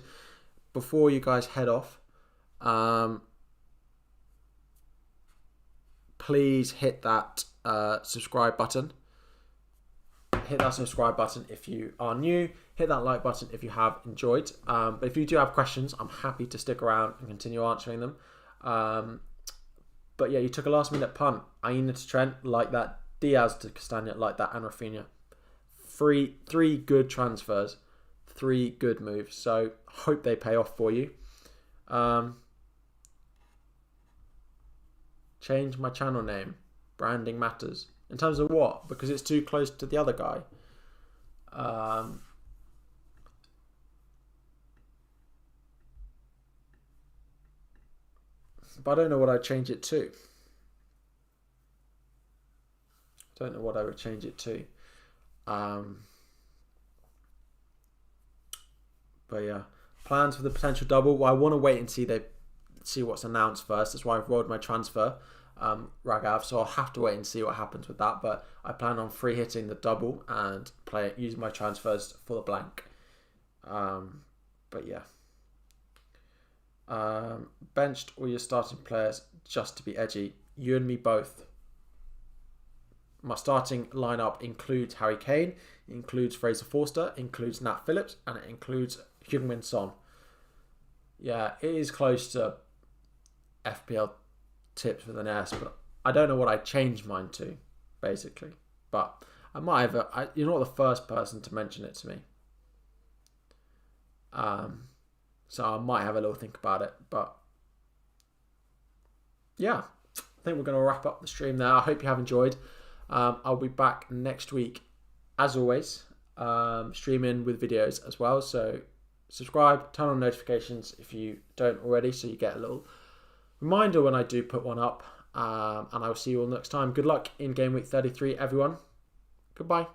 [SPEAKER 2] Before you guys head off, please hit that subscribe button. hit that subscribe button if you are new. Hit that like button if you have enjoyed. But if you do have questions, I'm happy to stick around and continue answering them. But yeah, you took a last minute punt. Aina to Trent, like that. Diaz to Castagna, like that. And Rafinha. Three good transfers. 3 good moves. So hope they pay off for you. Change my channel name. Branding matters. In terms of what? Because it's too close to the other guy. But I don't know what I'd change it to. Don't know what I would change it to. But yeah, plans for the potential double. Well, I want to wait and see what's announced first. That's why I've rolled my transfer, Ragav. So I'll have to wait and see what happens with that. But I plan on free hitting the double and using my transfers for the blank. But yeah. Benched all your starting players just to be edgy. You and me both. My starting lineup includes Harry Kane, includes Fraser Forster, includes Nat Phillips, and it includes Heung-min Son. Yeah, it is close to FPL tips with an S, but I don't know what I changed mine to, basically. But I might have. You're not the first person to mention it to me. So I might have a little think about it. But yeah, I think we're going to wrap up the stream there. I hope you have enjoyed. I'll be back next week, as always, streaming with videos as well. So subscribe, turn on notifications if you don't already, so you get a little reminder when I do put one up. And I will see you all next time. Good luck in Game Week 33, everyone. Goodbye.